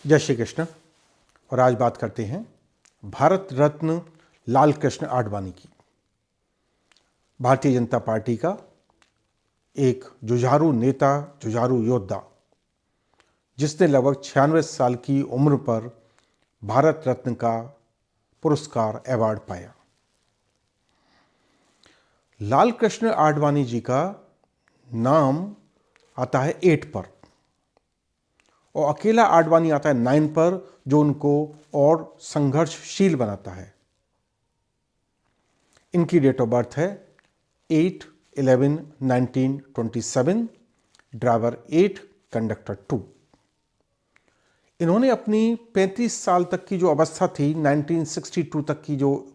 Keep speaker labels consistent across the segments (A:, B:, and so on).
A: जय श्री कृष्ण। और आज बात करते हैं भारत रत्न लाल कृष्ण आडवाणी की। भारतीय जनता पार्टी का एक जुझारू नेता, जुझारू योद्धा, जिसने लगभग 96 साल की उम्र पर भारत रत्न का पुरस्कार अवार्ड पाया। लाल कृष्ण आडवाणी जी का नाम आता है 8 पर और अकेला आडवाणी आता है 9 पर, जो उनको और संघर्षशील बनाता है। इनकी डेट ऑफ बर्थ है 8/11/1927, ड्राइवर 8, कंडक्टर 2। इन्होंने अपनी 35 साल तक की जो अवस्था थी, 1962 तक की जो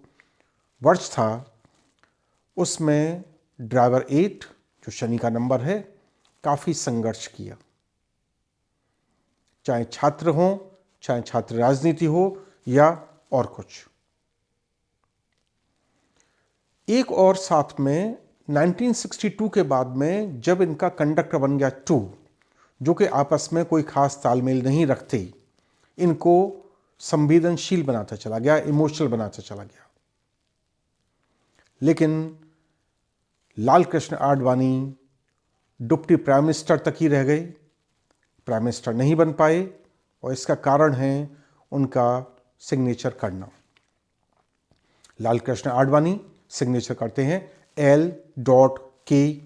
A: वर्ष था, उसमें ड्राइवर 8, जो शनि का नंबर है, काफी संघर्ष किया। चाहे छात्र हो, चाहे छात्र राजनीति हो या और कुछ। एक और साथ में 1962 के बाद में जब इनका कंडक्टर बन गया 2, जो कि आपस में कोई खास तालमेल नहीं रखते, इनको संवेदनशील बनाता चला गया, इमोशनल बनाता चला गया। लेकिन Lal Krishna Advani deputy prime minister तक ही रह गए, प्राइम मिनिस्टर नहीं बन पाए, और इसका कारण है उनका सिग्नेचर करना। लाल कृष्ण आडवाणी सिग्नेचर करते हैं L.K.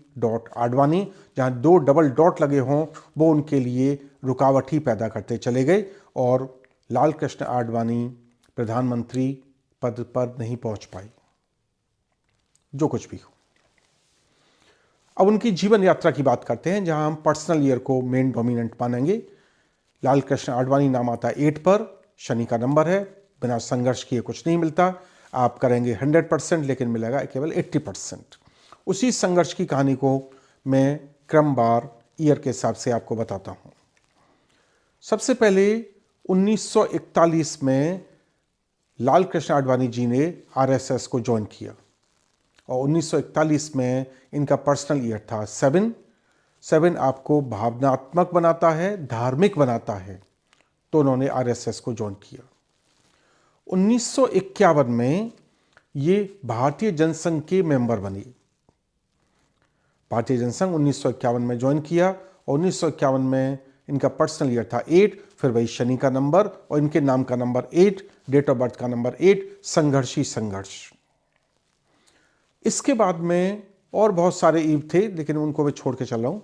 A: आडवाणी। जहां 2 डबल डॉट लगे हों वो उनके लिए रुकावट ही पैदा करते चले गए और लाल कृष्ण आडवाणी प्रधानमंत्री पद पर नहीं पहुंच पाए। जो कुछ भी हो, अब उनकी जीवन यात्रा की बात करते हैं, जहां हम पर्सनल ईयर को मेन डोमिनेंट मानेंगे। लाल कृष्ण आडवाणी नाम आता है 8 पर, शनि का नंबर है, बिना संघर्ष किए कुछ नहीं मिलता। आप करेंगे 100%, लेकिन मिलेगा केवल 80%। उसी संघर्ष की कहानी को मैं क्रमवार ईयर के हिसाब से आपको बताता हूं। सबसे पहले 1941 में लाल कृष्ण आडवाणी जी ने आरएसएस को ज्वाइन किया और 1941 में इनका पर्सनल ईयर था 7 आपको भावनात्मक बनाता है, धार्मिक बनाता है, तो उन्होंने आरएसएस को ज्वाइन किया। 1951 में ये भारतीय जनसंघ के मेंबर बनी। भारतीय जनसंघ 1951 में ज्वाइन किया और 1951 में इनका पर्सनल ईयर था 8, फिर वही शनि का नंबर और इनके नाम का नंबर 8, डेट ऑफ बर्थ का नंबर 8, संघर्षी संघर्ष। इसके बाद में और बहुत सारे ईव थे, लेकिन उनको मैं छोड़ के चल रहा हूं।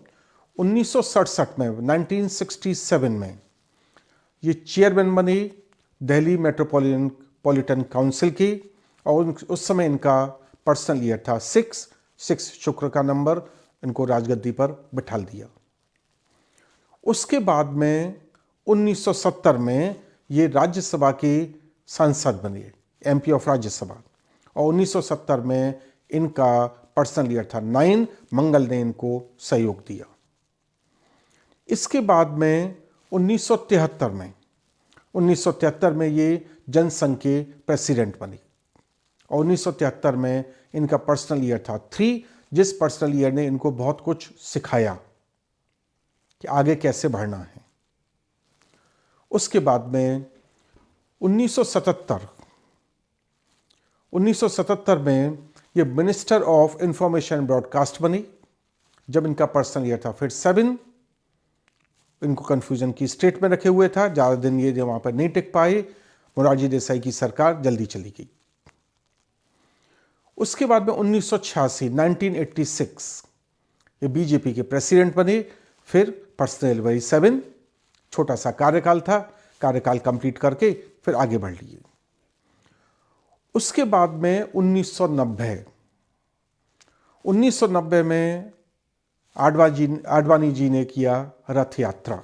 A: 1967 में, 1967 में ये चेयरमैन बनी दिल्ली मेट्रोपॉलिटन काउंसिल की और उस समय इनका पर्सनल ईयर था 6 शुक्र का नंबर, इनको राजगद्दी पर बिठा दिया। उसके बाद में 1970 में ये राज्यसभा के सांसद बने, एमपी ऑफ राज्यसभा, और 1970 में इनका पर्सनल ईयर था 9, मंगल ने इनको सहयोग दिया। इसके बाद में 1973 में ये जनसंघ के प्रेसिडेंट बने और 1973 में इनका पर्सनल ईयर था 3, जिस पर्सनल ईयर ने इनको बहुत कुछ सिखाया कि आगे कैसे बढ़ना है। उसके बाद में 1977 में ये मिनिस्टर ऑफ इंफॉर्मेशन ब्रॉडकास्ट बनी, जब इनका पर्सनल ईयर था फिर 7। इनको कंफ्यूजन की स्टेट में रखे हुए था, ज़्यादा दिन ये वहाँ पर नहीं टिक पाए, मोरारजी देसाई की सरकार जल्दी चली गई। उसके बाद में 1986 ये बीजेपी के प्रेसिडेंट बने, फिर पर्सनल वही 7, छोटा सा कार्यकाल था, कार्यकाल कंप्लीट करके फिर आगे बढ़ लिए। उसके बाद में 1990 में आडवाणी जी ने किया रथ यात्रा।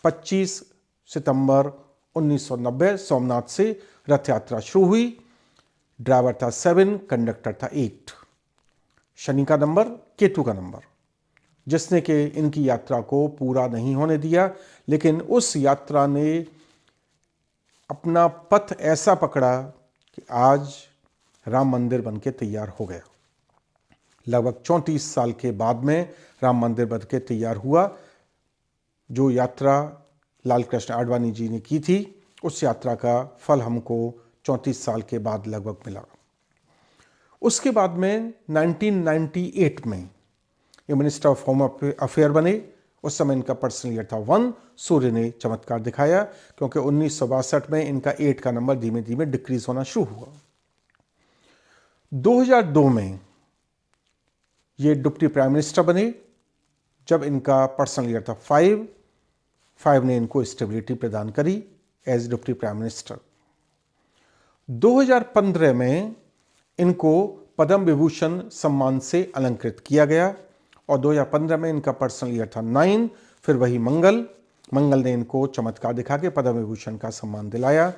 A: 25 सितंबर 1990 सोमनाथ से रथ यात्रा शुरू हुई। ड्राइवर था 7, कंडक्टर था 8, शनि का नंबर, केतु का नंबर, जिसने कि इनकी यात्रा को पूरा नहीं होने दिया। लेकिन उस यात्रा ने अपना पथ ऐसा पकड़ा कि आज राम मंदिर बनके तैयार हो गया। लगभग 34 साल के बाद में राम मंदिर बन के तैयार हुआ। जो यात्रा लाल कृष्ण आडवाणी जी ने की थी, उस यात्रा का फल हमको 34 साल के बाद लगभग मिला। उसके बाद में 1998 में ये मिनिस्टर ऑफ होम अफेयर बने। उस समय इनका पर्सनल ईयर था 1। सूर्य ने चमत्कार दिखाया क्योंकि 1962 में इनका 8 का नंबर धीमे धीमे डिक्रीज होना शुरू हुआ। 2002 में ये डिप्टी प्राइम मिनिस्टर बने जब इनका पर्सनल ईयर था 5 ने इनको स्टेबिलिटी प्रदान करी एज डिप्टी प्राइम मिनिस्टर। 2015 में इनको पद्म विभूषण सम्मान से अलंकृत किया गया और 2015 में इनका पर्सनल ईयर था 9। फिर वही मंगल ने इनको चमत्कार दिखा के पद्म विभूषण का सम्मान दिलाया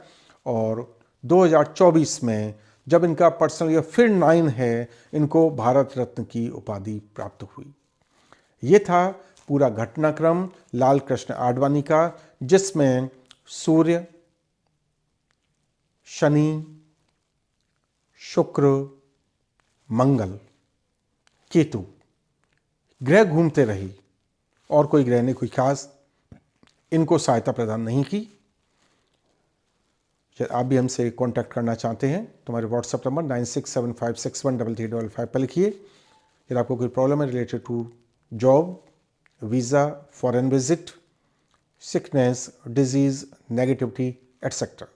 A: और 2024 में जब इनका पर्सनल ईयर फिर 9 है, इनको भारत रत्न की उपाधि प्राप्त हुई। ये था पूरा घटनाक्रम लाल कृष्ण आडवाणी का, जिसमें सूर्य, शनि, शुक्र, मंगल, केतु ग्रह घूमते रही और कोई ग्रह ने कोई खास इनको सहायता प्रदान नहीं की। आप भी हमसे कांटेक्ट करना चाहते हैं तो हमारे व्हाट्सएप नंबर 9675613355 पर लिखिए। यदि आपको कोई प्रॉब्लम है related to job, visa, foreign visit, sickness, disease, negativity, etc.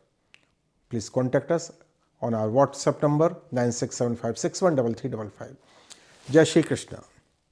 A: Please contact us on our WhatsApp number 9675613355. Jai Shri Krishna.